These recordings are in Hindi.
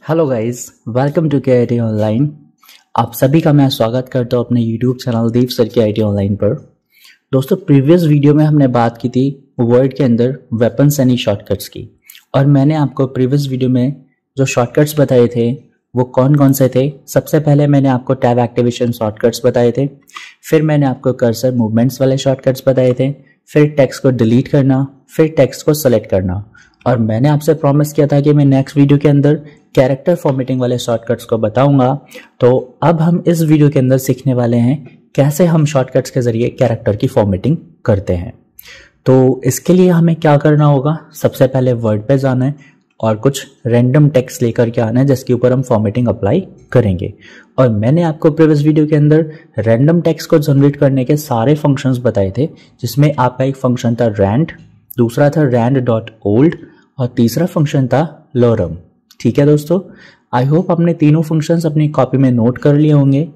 Hello guys, welcome to KIT online. आप सभी का मैं स्वागत करता हूं अपने YouTube channel Deep sir KIT online पर। दोस्तों, प्रीवियस वीडियो में हमने बात की थी वर्ड के अंदर वेपन्स यानी शॉर्टकट्स की, और मैंने आपको प्रीवियस वीडियो में जो शॉर्टकट्स बताए थे वो कौन कौन से थे। सबसे पहले मैंने आपको टैब एक्टिवेशन शॉर्टकट्स बताए थे, फिर मैंने आपको कर्सर मूवमेंट्स वाले शॉर्टकट्स बताए थे, फिर टेक्स्ट को डिलीट करना, फिर टेक्स्ट को सेलेक्ट करना, और मैंने आपसे प्रॉमिस किया था कि मैं नेक्स्ट वीडियो के अंदर कैरेक्टर फॉर्मेटिंग वाले शॉर्टकट्स को बताऊंगा। तो अब हम इस वीडियो के अंदर सीखने वाले हैं कैसे हम शॉर्टकट्स के जरिए कैरेक्टर की फॉर्मेटिंग करते हैं। तो इसके लिए हमें क्या करना होगा, सबसे पहले वर्ड पे जाना है और कुछ रैंडम टेक्स्ट लेकर के आना है जिसके ऊपर हम फॉर्मेटिंग अप्लाई करेंगे। और मैंने आपको प्रीवियस वीडियो के अंदर रैंडम टेक्स्ट को जनरेट करने के सारे फंक्शंस बताए थे, जिसमें आपका एक फंक्शन था rand, दूसरा था rand.old और तीसरा फंक्शन था lorem। ठीक है दोस्तों, आई होप आपने तीनों फंक्शंस अपनी कॉपी में नोट कर लिए होंगे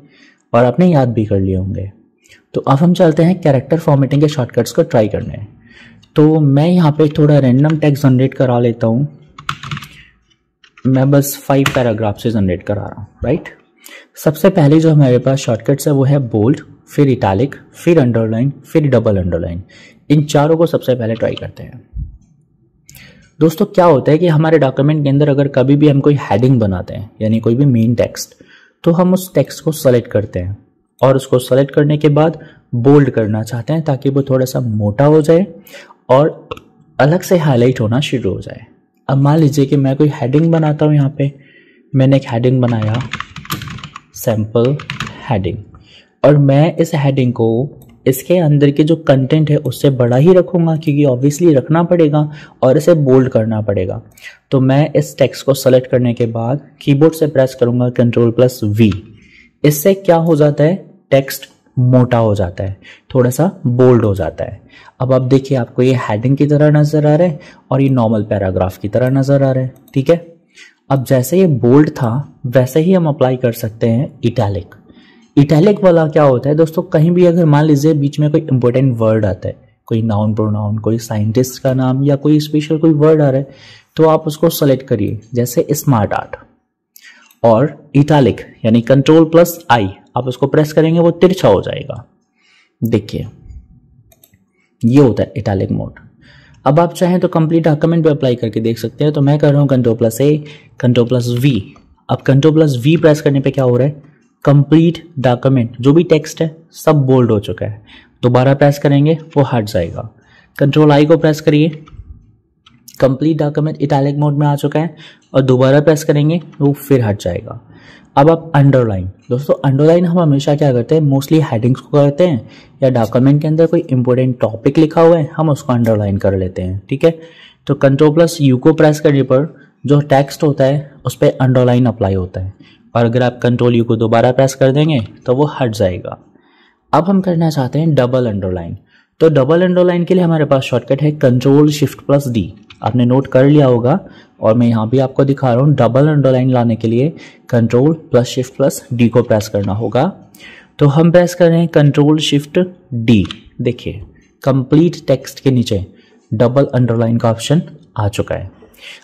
और आपने याद भी कर लिए होंगे। तो अब हम चलते हैं कैरेक्टर फॉर्मेटिंग के शॉर्टकट्स को ट्राई करने। तो मैं यहाँ पे थोड़ा रैंडम टेक्स्ट जनरेट करा लेता हूँ। मैं बस 5 पैराग्राफ से जनरेट करा रहा हूँ, राइट। सबसे पहले जो हमारे पास शॉर्टकट्स है वो है बोल्ड, फिर इटैलिक, फिर अंडरलाइन, फिर डबल अंडरलाइन। इन चारों को सबसे पहले ट्राई करते हैं। दोस्तों, क्या होता है कि हमारे डॉक्यूमेंट के अंदर अगर कभी भी हम कोई हेडिंग बनाते हैं यानी कोई भी मेन टेक्स्ट, तो हम उस टेक्स्ट को सेलेक्ट करते हैं और उसको सेलेक्ट करने के बाद बोल्ड करना चाहते हैं ताकि वो थोड़ा सा मोटा हो जाए और अलग से हाईलाइट होना शुरू हो जाए। अब मान लीजिए कि मैं कोई हेडिंग बनाता हूँ। यहाँ पे मैंने एक हेडिंग बनाया, सैम्पल हेडिंग, और मैं इस हेडिंग को इसके अंदर के जो कंटेंट है उससे बड़ा ही रखूंगा क्योंकि ऑब्वियसली रखना पड़ेगा और इसे बोल्ड करना पड़ेगा। तो मैं इस टेक्स्ट को सेलेक्ट करने के बाद कीबोर्ड से प्रेस करूंगा Ctrl+V। इससे क्या हो जाता है, टेक्स्ट मोटा हो जाता है, थोड़ा सा बोल्ड हो जाता है। अब आप देखिए, आपको ये हेडिंग की तरह नजर आ रहा है और ये नॉर्मल पैराग्राफ की तरह नजर आ रहा है। ठीक है, अब जैसे ये बोल्ड था वैसे ही हम अप्लाई कर सकते हैं इटैलिक। इटैलिक वाला क्या होता है दोस्तों, कहीं भी अगर मान लीजिए बीच में कोई इंपॉर्टेंट वर्ड आता है, कोई नाउन प्रोनाउन, कोई साइंटिस्ट का नाम या कोई स्पेशल कोई वर्ड आ रहा है, तो आप उसको सेलेक्ट करिए, जैसे स्मार्ट आर्ट, और इटैलिक यानी Ctrl+I आप उसको प्रेस करेंगे वो तिरछा हो जाएगा। देखिए, ये होता है इटैलिक मोड। अब आप चाहें तो कंप्लीट डॉक्यूमेंट पे अप्लाई करके देख सकते हैं। तो मैं कर रहा हूँ Ctrl+A, Ctrl+V। अब Ctrl+V प्रेस करने पे क्या हो रहा है, कंप्लीट डॉक्यूमेंट जो भी टेक्स्ट है सब बोल्ड हो चुका है। दोबारा प्रेस करेंगे वो हट जाएगा। Ctrl+I को प्रेस करिए, कंप्लीट डॉक्यूमेंट इटैलिक मोड में आ चुका है, और दोबारा प्रेस करेंगे वो फिर हट जाएगा। अब आप अंडरलाइन, दोस्तों अंडरलाइन हम हमेशा क्या करते हैं, मोस्टली हेडिंग्स को करते हैं या डॉक्यूमेंट के अंदर कोई इंपॉर्टेंट टॉपिक लिखा हुआ है हम उसको अंडरलाइन कर लेते हैं। ठीक है, तो Ctrl+U को प्रेस करने पर जो टेक्स्ट होता है उस पर अंडरलाइन अप्लाई होता है, और अगर आप Ctrl+U को दोबारा प्रेस कर देंगे तो वो हट जाएगा। अब हम करना चाहते हैं डबल अंडरलाइन। तो डबल अंडरलाइन के लिए हमारे पास शॉर्टकट है Ctrl+Shift+D। आपने नोट कर लिया होगा और मैं यहाँ भी आपको दिखा रहा हूँ। डबल अंडरलाइन लाने के लिए Ctrl+Shift+D को प्रेस करना होगा। तो हम प्रेस कर रहे हैं Ctrl+Shift+D। देखिए, कंप्लीट टेक्स्ट के नीचे डबल अंडरलाइन का ऑप्शन आ चुका है।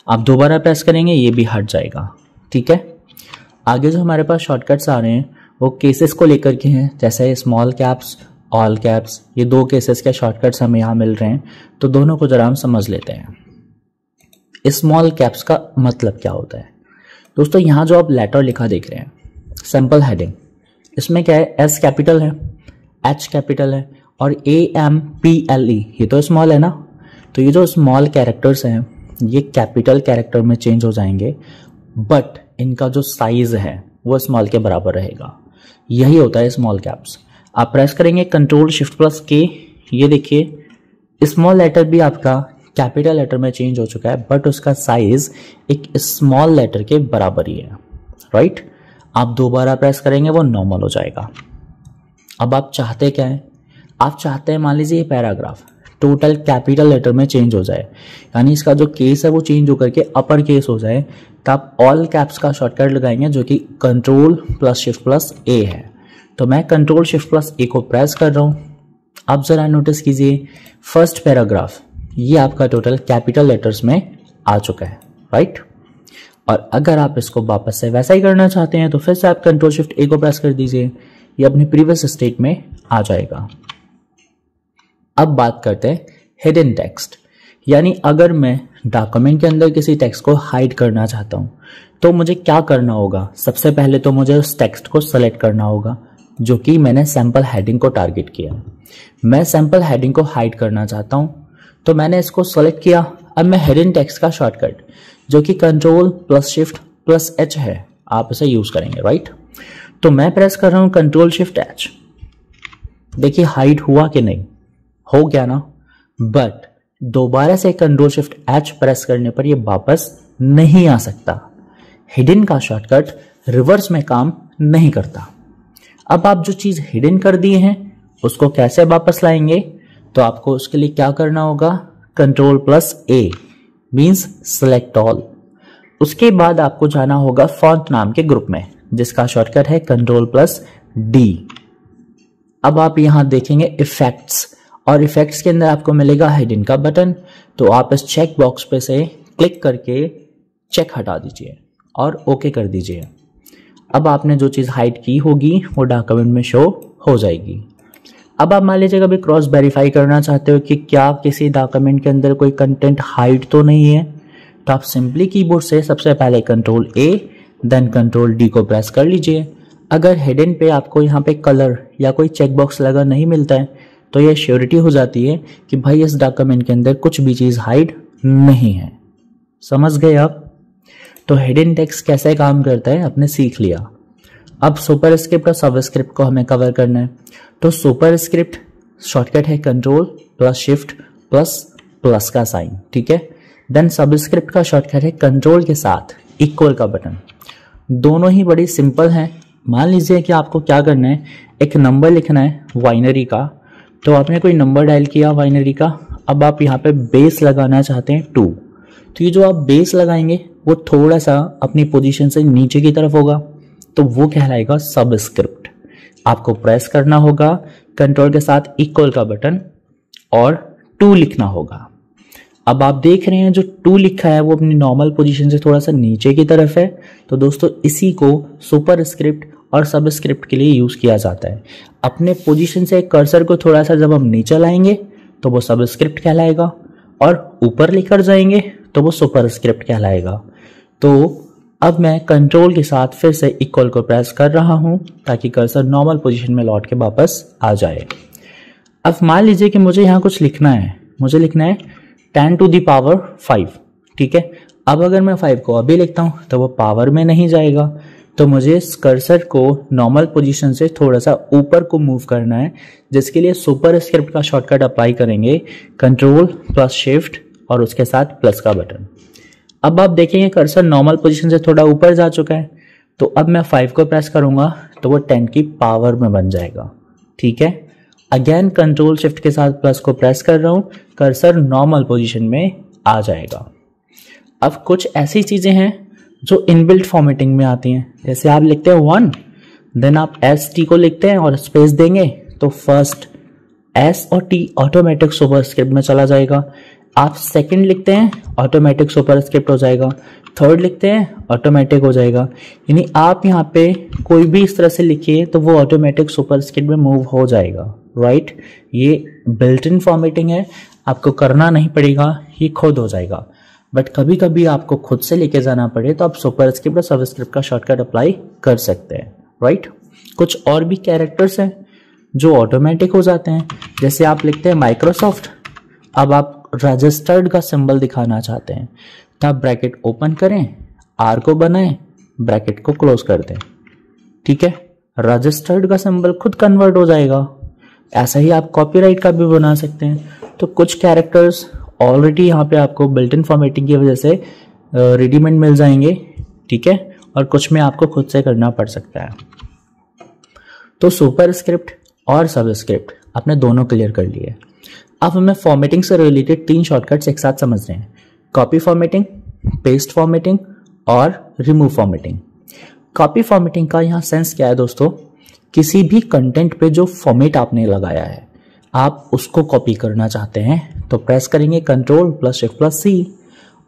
आप दोबारा प्रेस करेंगे ये भी हट जाएगा। ठीक है, आगे जो हमारे पास शॉर्टकट्स आ रहे हैं वो केसेस को लेकर के हैं, जैसे स्मॉल कैप्स, ऑल कैप्स। ये दो केसेस के शॉर्टकट्स हमें यहाँ मिल रहे हैं, तो दोनों को जरा हम समझ लेते हैं। स्मॉल कैप्स का मतलब क्या होता है दोस्तों, यहाँ जो आप लेटर लिखा देख रहे हैं, सैम्पल हेडिंग, इसमें क्या है, S कैपिटल है, H कैपिटल है और AMPLE, ये तो स्मॉल है ना। तो ये जो स्मॉल कैरेक्टर्स हैं ये कैपिटल कैरेक्टर में चेंज हो जाएंगे, बट इनका जो साइज है वो स्मॉल के बराबर रहेगा। यही होता है स्मॉल कैप्स। आप प्रेस करेंगे Ctrl+Shift+K, ये देखिए स्मॉल लेटर भी आपका कैपिटल लेटर में चेंज हो चुका है, बट उसका साइज एक स्मॉल लेटर के बराबर ही है, राइट। आप दोबारा प्रेस करेंगे वो नॉर्मल हो जाएगा। अब आप चाहते क्या है, आप चाहते हैं मान लीजिए ये पैराग्राफ टोटल कैपिटल लेटर में चेंज हो जाए, यानी इसका जो केस है वो चेंज होकर के अपर केस हो जाए, तो आप ऑल कैप्स का शॉर्टकट लगाएंगे जो कि Ctrl+Shift+A है। तो मैं Ctrl+Shift+A को प्रेस कर रहा हूं। अब जरा नोटिस कीजिए, फर्स्ट पैराग्राफ ये आपका टोटल कैपिटल लेटर्स में आ चुका है, राइट। और अगर आप इसको वापस से वैसा ही करना चाहते हैं तो फिर से आप कंट्रोल शिफ्ट ए को प्रेस कर दीजिए, ये अपनी प्रीवियस स्टेट में आ जाएगा। अब बात करते हैं हिडन टेक्स्ट, यानी अगर मैं डॉक्यूमेंट के अंदर किसी टेक्स्ट को हाइड करना चाहता हूं तो मुझे क्या करना होगा। सबसे पहले तो मुझे उस टेक्स्ट को सेलेक्ट करना होगा, जो कि मैंने सैंपल हेडिंग को टारगेट किया। मैं सैंपल हेडिंग को हाइड करना चाहता हूं तो मैंने इसको सेलेक्ट किया। अब मैं हिडन टेक्स्ट का शॉर्टकट जो कि control plus shift plus H है, आप इसे यूज करेंगे, राइट। तो मैं प्रेस कर रहा हूं कंट्रोल शिफ्ट एच। देखिए हाइड हुआ कि नहीं, हो गया ना, बट दोबारा से कंट्रोल शिफ्ट एच प्रेस करने पर ये वापस नहीं आ सकता। हिडन का शॉर्टकट रिवर्स में काम नहीं करता। अब आप जो चीज हिडन कर दिए हैं उसको कैसे वापस लाएंगे, तो आपको उसके लिए क्या करना होगा, कंट्रोल प्लस ए मीन्स सिलेक्ट ऑल। उसके बाद आपको जाना होगा फॉन्ट नाम के ग्रुप में जिसका शॉर्टकट है कंट्रोल प्लस डी। अब आप यहां देखेंगे इफेक्ट्स, और इफेक्ट्स के अंदर आपको मिलेगा हिडन का बटन। तो आप इस चेक बॉक्स पे से क्लिक करके चेक हटा दीजिए और ओके कर दीजिए। अब आपने जो चीज़ हाइड की होगी वो डॉक्यूमेंट में शो हो जाएगी। अब आप मान लीजिए कभी क्रॉस वेरीफाई करना चाहते हो कि क्या किसी डॉक्यूमेंट के अंदर कोई कंटेंट हाइड तो नहीं है, तो आप सिंपली कीबोर्ड से सबसे पहले control A then control D को प्रेस कर लीजिए। अगर हिडन पे आपको यहाँ पे कलर या कोई चेक बॉक्स लगा नहीं मिलता है तो ये श्योरिटी हो जाती है कि भाई इस डॉक्यूमेंट के अंदर कुछ भी चीज़ हाइड नहीं है। समझ गए आप। तो हिडन टेक्स्ट कैसे काम करता है आपने सीख लिया। अब सुपर स्क्रिप्ट और सब स्क्रिप्ट को हमें कवर करना है। तो सुपर स्क्रिप्ट शॉर्टकट है control plus shift plus plus का साइन, ठीक है। देन सब स्क्रिप्ट का शॉर्टकट है कंट्रोल के साथ इक्वल का बटन। दोनों ही बड़ी सिंपल हैं। मान लीजिए कि आपको क्या करना है, एक नंबर लिखना है बाइनरी का, तो आपने कोई नंबर डायल किया बाइनरी का। अब आप यहाँ पे बेस लगाना चाहते हैं 2, तो ये जो आप बेस लगाएंगे वो थोड़ा सा अपनी पोजीशन से नीचे की तरफ होगा, तो वो कहलाएगा सब स्क्रिप्ट। आपको प्रेस करना होगा कंट्रोल के साथ इक्वल का बटन और 2 लिखना होगा। अब आप देख रहे हैं जो 2 लिखा है वो अपनी नॉर्मल पोजीशन से थोड़ा सा नीचे की तरफ है। तो दोस्तों इसी को सुपर स्क्रिप्ट और सब स्क्रिप्ट के लिए यूज किया जाता है। अपने पोजीशन से कर्सर को थोड़ा सा जब हम नीचे लाएंगे तो वो सब स्क्रिप्ट कहलाएगा, और ऊपर लेकर जाएंगे तो वो सुपर स्क्रिप्ट कहलाएगा। तो अब मैं कंट्रोल के साथ फिर से इक्वल को प्रेस कर रहा हूं ताकि कर्सर नॉर्मल पोजीशन में लौट के वापस आ जाए। अब मान लीजिए कि मुझे यहाँ कुछ लिखना है, मुझे लिखना है 10 to the power 5, ठीक है। अब अगर मैं 5 को अभी लिखता हूं तो वो पावर में नहीं जाएगा, तो मुझे इस कर्सर को नॉर्मल पोजीशन से थोड़ा सा ऊपर को मूव करना है, जिसके लिए सुपर स्क्रिप्ट का शॉर्टकट अप्लाई करेंगे कंट्रोल प्लस शिफ्ट और उसके साथ प्लस का बटन। अब आप देखेंगे कर्सर नॉर्मल पोजीशन से थोड़ा ऊपर जा चुका है, तो अब मैं 5 को प्रेस करूंगा तो वो 10 की पावर में बन जाएगा, ठीक है। अगेन कंट्रोल शिफ्ट के साथ प्लस को प्रेस कर रहा हूं, कर्सर नॉर्मल पोजीशन में आ जाएगा। अब कुछ ऐसी चीजें हैं जो इनबिल्ट फॉर्मेटिंग में आती हैं, जैसे आप लिखते हैं 1 देन आप ST को लिखते हैं और स्पेस देंगे तो फर्स्ट S और T ऑटोमेटिक सुपर स्क्रिप्ट में चला जाएगा। आप सेकंड लिखते हैं ऑटोमेटिक सुपर स्क्रिप्ट हो जाएगा, थर्ड लिखते हैं ऑटोमेटिक हो जाएगा। यानी आप यहाँ पे कोई भी इस तरह से लिखिए तो वो ऑटोमेटिक सुपर स्क्रिप्ट में मूव हो जाएगा, राइट। ये बिल्ट इन फॉर्मेटिंग है, आपको करना नहीं पड़ेगा, ये खुद हो जाएगा। बट कभी कभी आपको खुद से लेके जाना पड़े तो आप सुपर स्क्रिप्ट और सब स्क्रिप्ट का शॉर्टकट अप्लाई कर सकते हैं, राइट। कुछ और भी कैरेक्टर्स हैं जो ऑटोमेटिक हो जाते हैं, जैसे आप लिखते हैं माइक्रोसॉफ्ट। अब आप रजिस्टर्ड का सिंबल दिखाना चाहते हैं तो आप ब्रैकेट ओपन करें, आर को बनाएं, ब्रैकेट को क्लोज कर दें, ठीक है। रजिस्टर्ड का सिंबल खुद कन्वर्ट हो जाएगा। ऐसा ही आप कॉपीराइट का भी बना सकते हैं। तो कुछ कैरेक्टर्स ऑलरेडी यहाँ पे आपको बिल्ट इन फॉर्मेटिंग की वजह से रेडीमेड मिल जाएंगे, ठीक है, और कुछ में आपको खुद से करना पड़ सकता है। तो सुपर स्क्रिप्ट और सब स्क्रिप्ट आपने दोनों क्लियर कर लिए। अब हमें फॉर्मेटिंग से रिलेटेड 3 शॉर्टकट्स एक साथ समझ रहे हैं, कॉपी फॉर्मेटिंग, पेस्ट फॉर्मेटिंग और रिमूव फॉर्मेटिंग। कॉपी फॉर्मेटिंग का यहाँ सेंस क्या है दोस्तों, किसी भी कंटेंट पे जो फॉर्मेट आपने लगाया है आप उसको कॉपी करना चाहते हैं तो प्रेस करेंगे control plus shift plus C,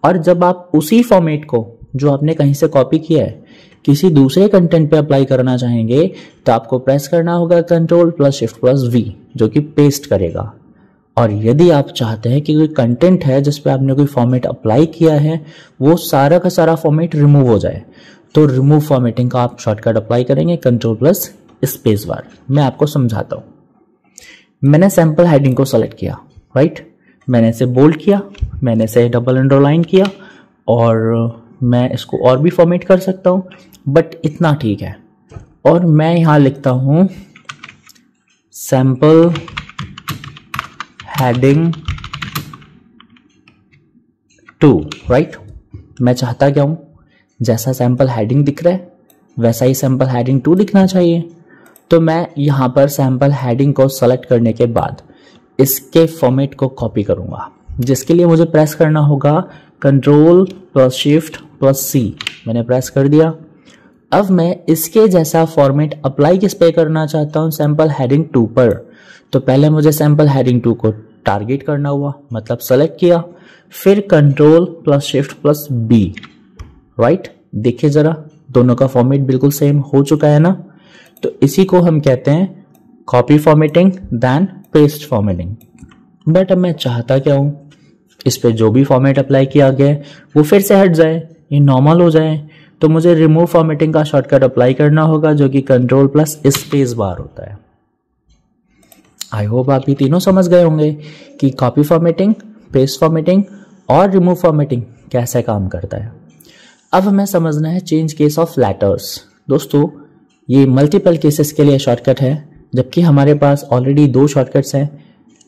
और जब आप उसी फॉर्मेट को जो आपने कहीं से कॉपी किया है किसी दूसरे कंटेंट पे अप्लाई करना चाहेंगे तो आपको प्रेस करना होगा control plus shift plus V, जो कि पेस्ट करेगा। और यदि आप चाहते हैं कि कोई कंटेंट है जिस पे आपने कोई फॉर्मेट अप्लाई किया है वो सारा का सारा फॉर्मेट रिमूव हो जाए, तो रिमूव फॉर्मेटिंग का आप शॉर्टकट अप्लाई करेंगे कंट्रोल प्लस स्पेस बार। मैं आपको समझाता हूँ। मैंने सैंपल हेडिंग को सेलेक्ट किया, राइट, मैंने इसे बोल्ड किया, मैंने इसे डबल अंडरलाइन किया, और मैं इसको और भी फॉर्मेट कर सकता हूँ, बट इतना ठीक है। और मैं यहाँ लिखता हूँ सैंपल हेडिंग 2, राइट। मैं चाहता क्या हूँ, जैसा सैंपल हेडिंग दिख रहा है वैसा ही सैंपल हेडिंग 2 दिखना चाहिए। तो मैं यहाँ पर सैंपल हेडिंग को सेलेक्ट करने के बाद इसके फॉर्मेट को कॉपी करूँगा, जिसके लिए मुझे प्रेस करना होगा कंट्रोल प्लस शिफ्ट प्लस सी। मैंने प्रेस कर दिया। अब मैं इसके जैसा फॉर्मेट अप्लाई किस पे करना चाहता हूँ, सैंपल हेडिंग 2 पर। तो पहले मुझे सैंपल हेडिंग 2 को टारगेट करना हुआ, मतलब सेलेक्ट किया, फिर control plus shift plus B, right. देखिए जरा, दोनों का फॉर्मेट बिल्कुल सेम हो चुका है ना। तो इसी को हम कहते हैं copy formatting then paste formatting. But अब मैं चाहता क्या हूँ, इस पे जो भी फॉर्मेट अप्लाई किया गया है वो फिर से हट जाए, ये नॉर्मल हो जाए। तो मुझे रिमूव फॉर्मेटिंग का शॉर्टकट अप्लाई करना होगा, जो कि कंट्रोल प्लस स्पेस बार होता है। आई होप आप ये तीनों समझ गए होंगे कि कॉपी फॉर्मेटिंग, पेस्ट फॉर्मेटिंग और रिमूव फॉर्मेटिंग कैसे काम करता है। अब हमें समझना है चेंज केस ऑफ लेटर्स। दोस्तों, ये मल्टीपल केसेस के लिए शॉर्टकट है, जबकि हमारे पास ऑलरेडी 2 शॉर्टकट्स हैं,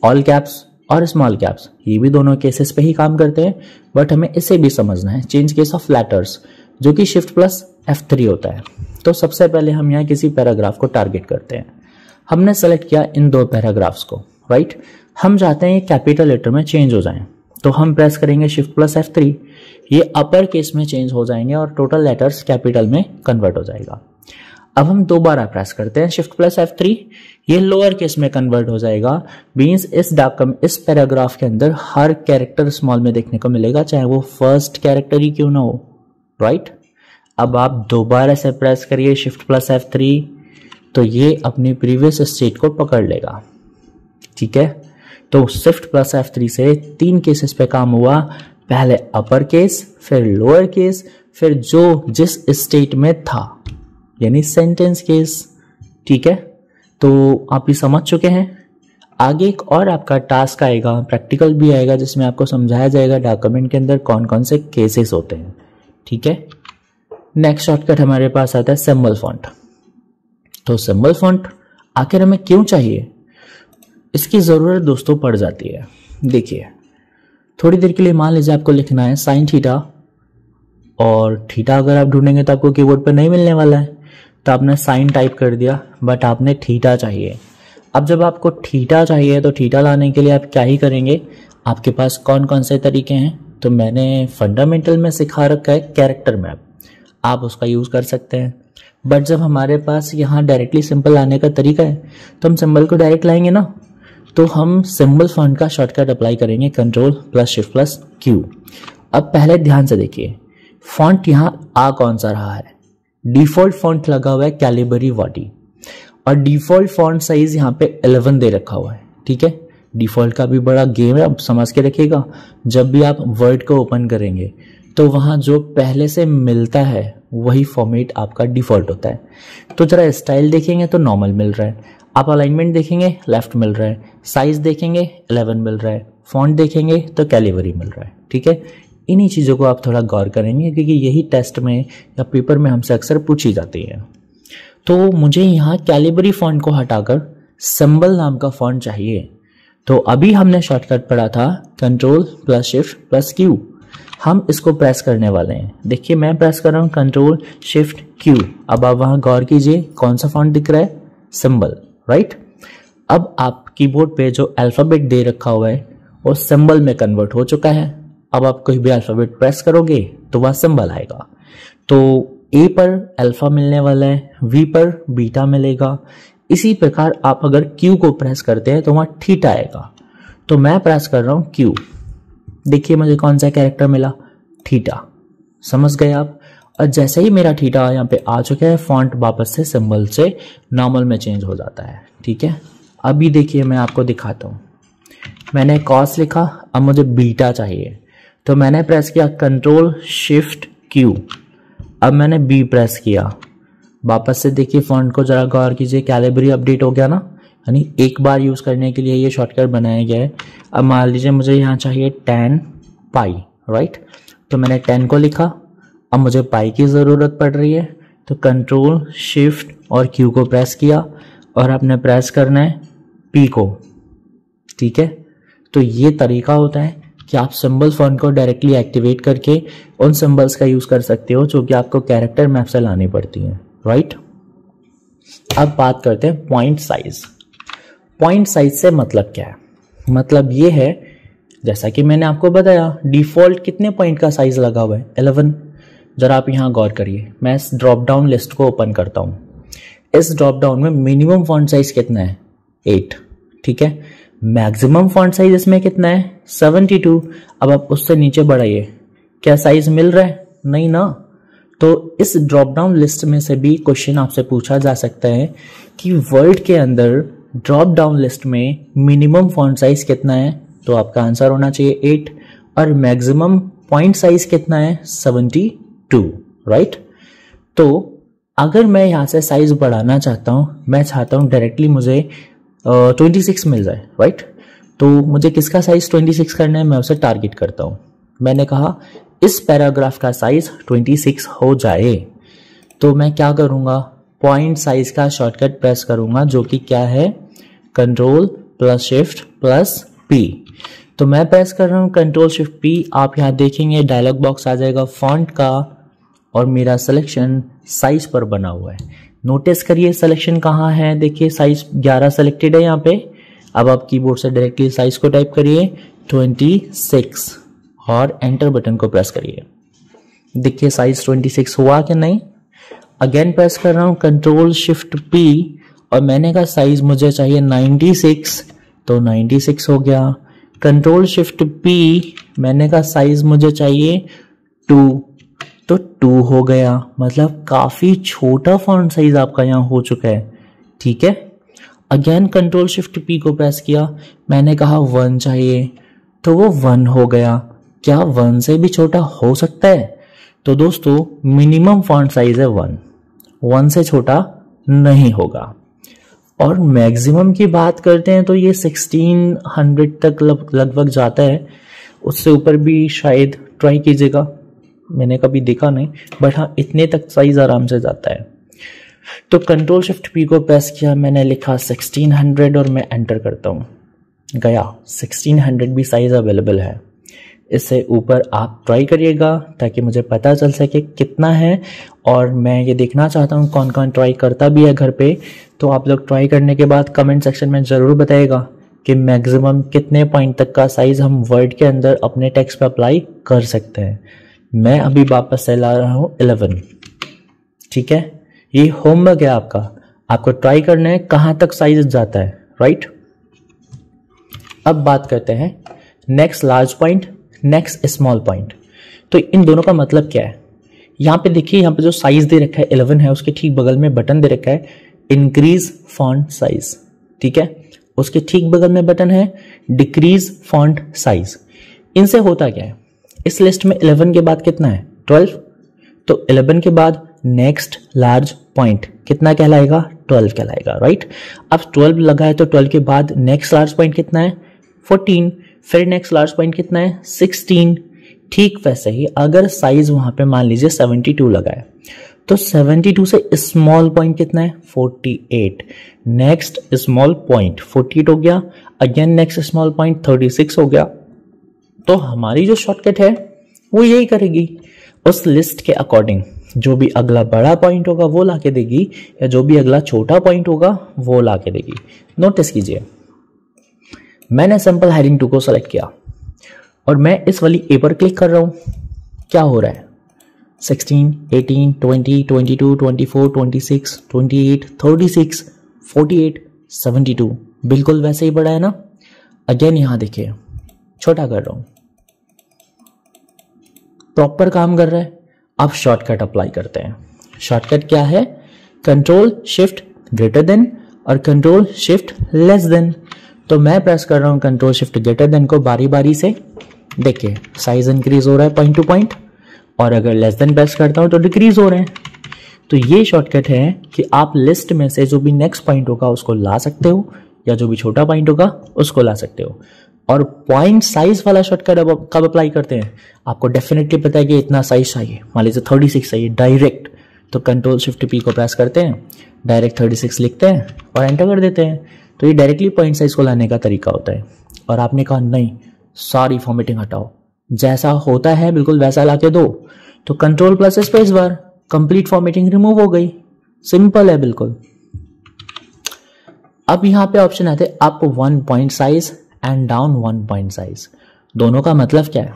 ऑल कैप्स और स्मॉल कैप्स। ये भी दोनों केसेस पे ही काम करते हैं, बट हमें इसे भी समझना है, चेंज केस ऑफ लेटर्स, जो कि शिफ्ट प्लस F3 होता है। तो सबसे पहले हम यहाँ किसी पैराग्राफ को टारगेट करते हैं। हमने सेलेक्ट किया इन 2 पैराग्राफ्स को, राइट। हम चाहते हैं ये कैपिटल लेटर में चेंज हो जाएं, तो हम प्रेस करेंगे शिफ्ट प्लस F3, ये अपर केस में चेंज हो जाएंगे और टोटल लेटर्स कैपिटल में कन्वर्ट हो जाएगा। अब हम दोबारा प्रेस करते हैं शिफ्ट प्लस F3, ये लोअर केस में कन्वर्ट हो जाएगा। मीन्स इस पैराग्राफ के अंदर हर कैरेक्टर स्मॉल में देखने को मिलेगा, चाहे वो फर्स्ट कैरेक्टर ही क्यों ना हो, राइट। अब आप दोबारा से प्रेस करिए शिफ्ट प्लस F3, तो ये अपनी प्रीवियस स्टेट को पकड़ लेगा, ठीक है। तो शिफ्ट प्लस F3 से 3 केसेस पे काम हुआ, पहले अपर केस, फिर लोअर केस, फिर जो जिस स्टेट में था, यानी सेंटेंस केस, ठीक है। तो आप ये समझ चुके हैं। आगे एक और आपका टास्क आएगा, प्रैक्टिकल भी आएगा, जिसमें आपको समझाया जाएगा डॉक्यूमेंट के अंदर कौन कौन से केसेस होते हैं, ठीक है। नेक्स्ट शॉर्टकट हमारे पास आता है सिंबल फॉन्ट। तो सिंबल फॉन्ट आखिर हमें क्यों चाहिए, इसकी ज़रूरत दोस्तों पड़ जाती है। देखिए, थोड़ी देर के लिए मान लीजिए आपको लिखना है साइन थीटा, और थीटा अगर आप ढूंढेंगे तो आपको कीबोर्ड पर नहीं मिलने वाला है, तो आपने साइन टाइप कर दिया, बट आपने थीटा चाहिए। अब जब आपको थीटा चाहिए तो थीटा लाने के लिए आप क्या ही करेंगे, आपके पास कौन कौन से तरीके हैं, तो मैंने फंडामेंटल में सिखा रखा है कैरेक्टर मैप, आप उसका यूज़ कर सकते हैं। बट जब हमारे पास यहाँ डायरेक्टली सिंपल लाने का तरीका है तो हम सिंबल को डायरेक्ट लाएंगे ना, तो हम सिंबल फॉन्ट का शॉर्टकट अप्लाई करेंगे control plus shift plus Q. अब पहले ध्यान से देखिए, फॉन्ट यहाँ आ कौन सा रहा है, डिफॉल्ट फॉन्ट लगा हुआ है कैलिबरी वाटी, और डिफॉल्ट फॉन्ट साइज यहाँ पे 11 दे रखा हुआ है, ठीक है। डिफॉल्ट का भी बड़ा गेम है, अब समझ के रखिएगा। जब भी आप वर्ड को ओपन करेंगे तो वहाँ जो पहले से मिलता है वही फॉर्मेट आपका डिफॉल्ट होता है। तो जरा स्टाइल देखेंगे तो नॉर्मल मिल रहा है, आप अलाइनमेंट देखेंगे लेफ्ट मिल रहा है, साइज देखेंगे 11 मिल रहा है, फॉन्ट देखेंगे तो कैलिबरी मिल रहा है, ठीक है। इन्हीं चीज़ों को आप थोड़ा गौर करेंगे, क्योंकि यही टेस्ट में या पेपर में हमसे अक्सर पूछी जाती है। तो मुझे यहाँ कैलिबरी फॉन्ट को हटाकर सिंबल नाम का फॉन्ट चाहिए। तो अभी हमने शॉर्टकट पढ़ा था control plus shift plus Q, हम इसको प्रेस करने वाले हैं। देखिए मैं प्रेस कर रहा हूँ कंट्रोल शिफ्ट क्यू। अब आप वहाँ गौर कीजिए कौन सा फॉन्ट दिख रहा है, सिंबल, राइट। अब आप कीबोर्ड पे जो अल्फ़ाबेट दे रखा हुआ है वो सिंबल में कन्वर्ट हो चुका है। अब आप कोई भी अल्फ़ाबेट प्रेस करोगे तो वह सिंबल आएगा। तो ए पर अल्फा मिलने वाला है, वी पर बीटा मिलेगा। इसी प्रकार आप अगर क्यू को प्रेस करते हैं तो वहाँ थीटा आएगा। तो मैं प्रेस कर रहा हूँ क्यू, देखिए मुझे कौन सा कैरेक्टर मिला, थीटा, समझ गए आप। और जैसे ही मेरा थीटा यहाँ पे आ चुका है, फॉन्ट वापस से सिंबल से नॉर्मल में चेंज हो जाता है। ठीक है, अभी देखिए मैं आपको दिखाता हूँ। मैंने कॉस लिखा, अब मुझे बीटा चाहिए, तो मैंने प्रेस किया कंट्रोल शिफ्ट क्यू, अब मैंने बी प्रेस किया। वापस से देखिए फॉन्ट को जरा गौर कीजिए, कैलिब्री अपडेट हो गया ना, यानी एक बार यूज करने के लिए ये शॉर्टकट बनाया गया है। अब मान लीजिए मुझे यहाँ चाहिए 10 पाई, राइट, तो मैंने 10 को लिखा, अब मुझे पाई की ज़रूरत पड़ रही है, तो कंट्रोल शिफ्ट और क्यू को प्रेस किया और आपने प्रेस करना है पी को। ठीक है, तो ये तरीका होता है कि आप सिंबल फॉन्ट को डायरेक्टली एक्टिवेट करके उन सिंबल्स का यूज़ कर सकते हो जो कि आपको कैरेक्टर मैप से लानी पड़ती हैं, राइट। अब बात करते हैं पॉइंट साइज। पॉइंट साइज से मतलब क्या है? मतलब ये है, जैसा कि मैंने आपको बताया, डिफॉल्ट कितने पॉइंट का साइज लगा हुआ है 11। जरा आप यहाँ गौर करिए, मैं इस ड्रॉप डाउन लिस्ट को ओपन करता हूँ। इस ड्रॉप डाउन में मिनिमम फॉन्ट साइज कितना है? 8। ठीक है, मैक्सिमम फॉन्ट साइज इसमें कितना है? 72। अब आप उससे नीचे बढ़ाइए, क्या साइज मिल रहा है? नहीं ना। तो इस ड्रॉप डाउन लिस्ट में से भी क्वेश्चन आपसे पूछा जा सकता है कि वर्ड के अंदर ड्रॉप डाउन लिस्ट में मिनिमम फॉन्ट साइज कितना है, तो आपका आंसर होना चाहिए 8, और मैक्सिमम पॉइंट साइज कितना है? 72, राइट। तो अगर मैं यहाँ से साइज बढ़ाना चाहता हूँ, मैं चाहता हूँ डायरेक्टली मुझे 26 मिल जाए, राइट, तो मुझे किसका साइज 26 करना है, मैं उसे टारगेट करता हूँ। मैंने कहा इस पैराग्राफ का साइज 26 हो जाए, तो मैं क्या करूँगा? पॉइंट साइज का शॉर्टकट प्रेस करूँगा, जो कि क्या है? Control plus shift plus P. तो मैं प्रेस कर रहा हूँ कंट्रोल शिफ्ट पी। आप यहाँ देखेंगे डायलॉग बॉक्स आ जाएगा फॉन्ट का, और मेरा सिलेक्शन साइज पर बना हुआ है। नोटिस करिए सिलेक्शन कहाँ है, देखिए साइज 11 सेलेक्टेड है यहाँ पे। अब आप कीबोर्ड से डायरेक्टली साइज को टाइप करिए 26 और एंटर बटन को प्रेस करिए। देखिए साइज 26 हुआ कि नहीं। अगेन प्रेस कर रहा हूँ कंट्रोल शिफ्ट पी, और मैंने कहा साइज मुझे चाहिए 96, तो 96 हो गया। कंट्रोल शिफ्ट पी, मैंने कहा साइज मुझे चाहिए 2, तो 2 हो गया। मतलब काफी छोटा फॉन्ट साइज आपका यहाँ हो चुका है। ठीक है, अगेन कंट्रोल शिफ्ट पी को प्रेस किया, मैंने कहा 1 चाहिए, तो वो 1 हो गया। क्या 1 से भी छोटा हो सकता है? तो दोस्तों मिनिमम फॉन्ट साइज है 1 से छोटा नहीं होगा। और मैक्सिमम की बात करते हैं तो ये 1600 तक लगभग जाता है, उससे ऊपर भी शायद ट्राई कीजिएगा, मैंने कभी देखा नहीं, बट हाँ इतने तक साइज आराम से जाता है। तो कंट्रोल शिफ्ट पी को प्रेस किया, मैंने लिखा 1600 और मैं एंटर करता हूँ। गया 1600 भी साइज अवेलेबल है। इससे ऊपर आप ट्राई करिएगा ताकि मुझे पता चल सके कितना है, और मैं ये देखना चाहता हूँ कौन कौन ट्राई करता भी है घर पे। तो आप लोग ट्राई करने के बाद कमेंट सेक्शन में ज़रूर बताइएगा कि मैक्सिमम कितने पॉइंट तक का साइज हम वर्ड के अंदर अपने टेक्स्ट पे अप्लाई कर सकते हैं। मैं अभी वापस से ला रहा हूँ 11। ठीक है, ये होमवर्क है आपका, आपको ट्राई करना है कहाँ तक साइज जाता है, राइट। अब बात करते हैं next large point, next small point. तो इन दोनों का मतलब क्या है? यहाँ पे देखिए, यहाँ पे जो साइज दे रखा है 11 है, उसके ठीक बगल में बटन दे रखा है इंक्रीज फॉन्ट साइज। ठीक है, उसके ठीक बगल में बटन है डिक्रीज फॉन्ट साइज। इनसे होता क्या है? इस लिस्ट में 11 के बाद कितना है? 12। तो 11 के बाद नेक्स्ट लार्ज पॉइंट कितना कहलाएगा? 12 कहलाएगा, राइट। अब 12 लगा है तो 12 के बाद नेक्स्ट लार्ज पॉइंट कितना है? 14। फिर नेक्स्ट लार्ज पॉइंट कितना है? 16। ठीक वैसे ही अगर साइज वहां पे मान लीजिए 72 लगा है, तो 72 से स्मॉल पॉइंट कितना है? 48। नेक्स्ट स्मॉल पॉइंट 48 हो गया, अगेन नेक्स्ट स्मॉल पॉइंट 36 हो गया। तो हमारी जो शॉर्टकट है वो यही करेगी, उस लिस्ट के अकॉर्डिंग जो भी अगला बड़ा पॉइंट होगा वो ला के देगी, या जो भी अगला छोटा पॉइंट होगा वो ला के देगी। नोटिस कीजिए, मैंने सिंपल हेडिंग 2 को सेलेक्ट किया और मैं इस वाली ए पर क्लिक कर रहा हूं। क्या हो रहा है? 16, 18, 20, 22, 24, 26, 28, 36, 48, 72 बिल्कुल वैसे ही बड़ा है ना। अगेन यहां देखिए, छोटा कर रहा हूं, प्रॉपर काम कर रहा है। अब शॉर्टकट अप्लाई करते हैं। शॉर्टकट क्या है? कंट्रोल शिफ्ट ग्रेटर देन और कंट्रोल शिफ्ट लेस देन। तो मैं प्रेस कर रहा हूं कंट्रोल शिफ्ट ग्रेटर देन को बारी बारी से। देखिए साइज इंक्रीज हो रहा है पॉइंट टू पॉइंट, और अगर लेस देन प्रेस करता हूं तो डिक्रीज हो रहे हैं। तो ये शॉर्टकट है कि आप लिस्ट में से जो भी नेक्स्ट पॉइंट होगा उसको ला सकते हो, या जो भी छोटा पॉइंट होगा उसको ला सकते हो। और पॉइंट साइज वाला शॉर्टकट अब कब अप्लाई करते हैं? आपको डेफिनेटली पता है कि इतना साइज चाहिए, मान लीजिए 36 चाहिए डायरेक्ट, तो कंट्रोल शिफ्ट पी को प्रेस करते हैं, डायरेक्ट 36 लिखते हैं और एंटर कर देते हैं। तो ये डायरेक्टली पॉइंट साइज को लाने का तरीका होता है। और आपने कहा नहीं, सारी फॉर्मेटिंग हटाओ, जैसा होता है बिल्कुल वैसा ला के दो, तो control plus space bar, complete formatting remove हो गई। सिंपल है बिल्कुल। अब यहां पे ऑप्शन आते हैं up 1 point size and down 1 point size. दोनों का मतलब क्या है?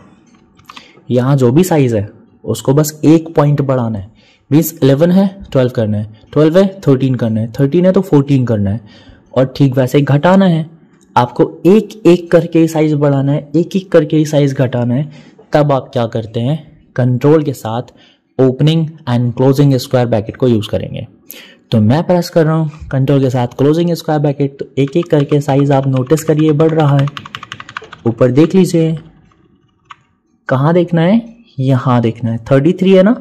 यहां जो भी साइज है उसको बस 1 पॉइंट बढ़ाना है। मीन्स 11 है 12 करना है, 12 है 13 करना है, 13 है तो 14 करना है, और ठीक वैसे ही घटाना है। आपको एक एक करके साइज बढ़ाना है, एक एक करके साइज घटाना है। तब आप क्या करते हैं? कंट्रोल के साथ opening and closing square bracket को यूज करेंगे। तो मैं प्रेस कर रहा हूं कंट्रोल के साथ क्लोजिंग स्क्वायर ब्रैकेट, तो एक एक करके साइज आप नोटिस करिए बढ़ रहा है। ऊपर देख लीजिए, कहां देखना है? यहां देखना है। 33 है ना,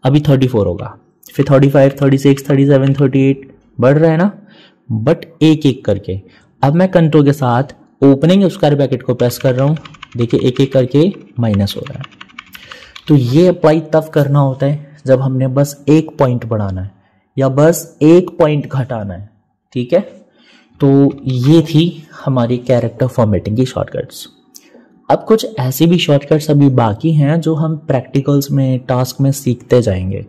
अभी 34 होगा, फिर 35, 36, 37, 38 बढ़ रहा है ना, बट एक एक करके। अब मैं कंट्रोल के साथ ओपनिंग स्क्वायर ब्रैकेट को प्रेस कर रहा हूं, देखिए एक एक करके माइनस हो रहा है। तो ये अप्लाई तब करना होता है जब हमने बस एक पॉइंट बढ़ाना है या बस एक पॉइंट घटाना है। ठीक है, तो ये थी हमारी कैरेक्टर फॉर्मेटिंग की शॉर्टकट्स। अब कुछ ऐसी भी शॉर्टकट्स अभी बाकी हैं जो हम प्रैक्टिकल्स में, टास्क में सीखते जाएंगे।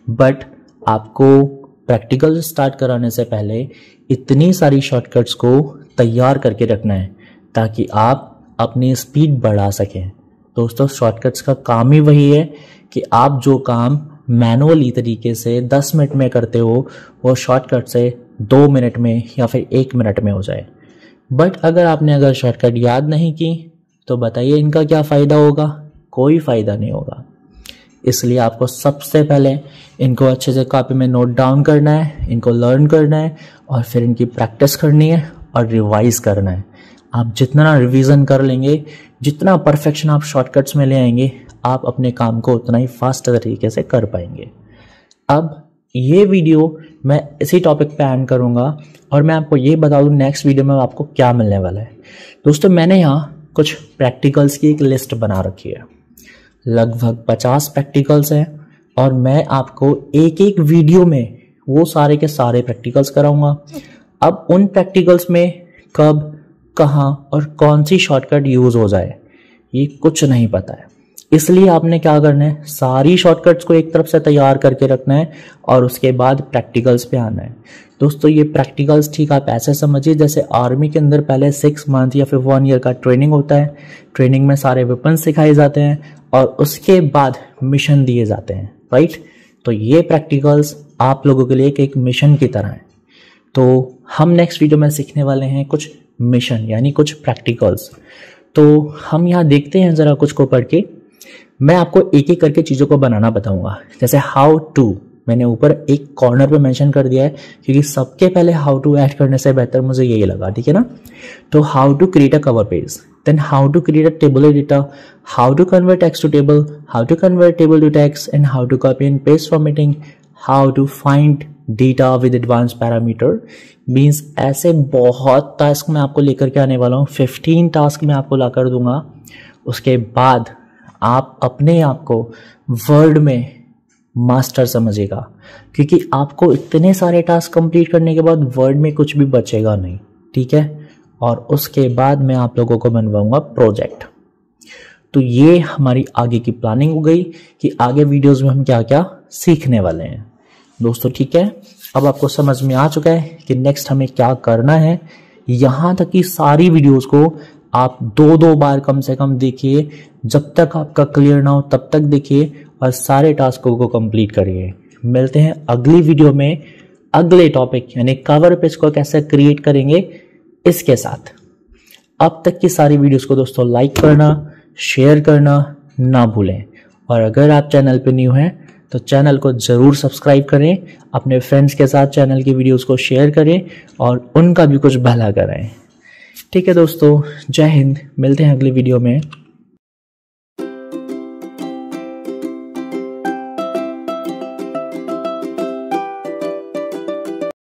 बट आपको प्रैक्टिकल स्टार्ट कराने से पहले इतनी सारी शॉर्टकट्स को तैयार करके रखना है ताकि आप अपनी स्पीड बढ़ा सकें। दोस्तों, शॉर्टकट्स का काम ही वही है कि आप जो काम मैनुअली तरीके से 10 मिनट में करते हो वो शॉर्टकट से 2 मिनट में या फिर 1 मिनट में हो जाए। बट अगर शॉर्टकट याद नहीं की तो बताइए इनका क्या फ़ायदा होगा? कोई फ़ायदा नहीं होगा। इसलिए आपको सबसे पहले इनको अच्छे से कॉपी में नोट डाउन करना है, इनको लर्न करना है, और फिर इनकी प्रैक्टिस करनी है और रिवाइज करना है। आप जितना रिवीजन कर लेंगे, जितना परफेक्शन आप शॉर्टकट्स में ले आएंगे, आप अपने काम को उतना ही फास्ट तरीके से कर पाएंगे। अब ये वीडियो मैं इसी टॉपिक पे एंड करूँगा और मैं आपको ये बता दूँ नेक्स्ट वीडियो में आपको क्या मिलने वाला है। दोस्तों, मैंने यहाँ कुछ प्रैक्टिकल्स की एक लिस्ट बना रखी है, लगभग 50 प्रैक्टिकल्स हैं, और मैं आपको एक एक वीडियो में वो सारे के सारे प्रैक्टिकल्स कराऊंगा। अब उन प्रैक्टिकल्स में कब, कहाँ और कौन सी शॉर्टकट यूज हो जाए ये कुछ नहीं पता है। इसलिए आपने क्या करना है, सारी शॉर्टकट्स को एक तरफ से तैयार करके रखना है और उसके बाद प्रैक्टिकल्स पे आना है। दोस्तों, ये प्रैक्टिकल्स ठीक आप ऐसे समझिए जैसे आर्मी के अंदर पहले 6 मंथ या फिर 1 ईयर का ट्रेनिंग होता है। ट्रेनिंग में सारे वेपन सिखाए जाते हैं और उसके बाद मिशन दिए जाते हैं, राइट। तो ये प्रैक्टिकल्स आप लोगों के लिए एक मिशन की तरह है। तो हम नेक्स्ट वीडियो में सीखने वाले हैं कुछ मिशन यानी कुछ प्रैक्टिकल्स। तो हम यहाँ देखते हैं जरा कुछ को पढ़ के। मैं आपको एक एक करके चीज़ों को बनाना बताऊंगा। जैसे हाउ टू मैंने ऊपर एक कॉर्नर पे मेंशन कर दिया है क्योंकि सबके पहले हाउ टू ऐड करने से बेहतर मुझे यही लगा, ठीक है ना। तो how to create a cover page, then how to create a table editor, how to convert text to table, how to convert table to text, and how to copy and paste formatting, how to find data with advance parameter. Means ऐसे बहुत टास्क मैं आपको लेकर के आने वाला हूँ। 15 टास्क मैं आपको ला कर दूंगा। उसके बाद आप अपने आप को वर्ड में मास्टर समझिएगा, क्योंकि आपको इतने सारे टास्क कंप्लीट करने के बाद वर्ड में कुछ भी बचेगा नहीं, ठीक है। और उसके बाद मैं आप लोगों को बनवाऊंगा प्रोजेक्ट। तो ये हमारी आगे की प्लानिंग हो गई कि आगे वीडियोस में हम क्या क्या सीखने वाले हैं दोस्तों, ठीक है। अब आपको समझ में आ चुका है कि नेक्स्ट हमें क्या करना है। यहाँ तक कि सारी वीडियोस को आप 2-2 बार कम से कम देखिए, जब तक आपका क्लियर ना हो तब तक देखिए और सारे टास्कों को कंप्लीट करिए। मिलते हैं अगली वीडियो में अगले टॉपिक यानी कवर पेज को कैसे क्रिएट करेंगे इसके साथ। अब तक की सारी वीडियोस को दोस्तों लाइक करना, शेयर करना ना भूलें, और अगर आप चैनल पे न्यू हैं तो चैनल को ज़रूर सब्सक्राइब करें, अपने फ्रेंड्स के साथ चैनल की वीडियोस को शेयर करें और उनका भी कुछ भला करें। ठीक है दोस्तों, जय हिंद, मिलते हैं अगली वीडियो में।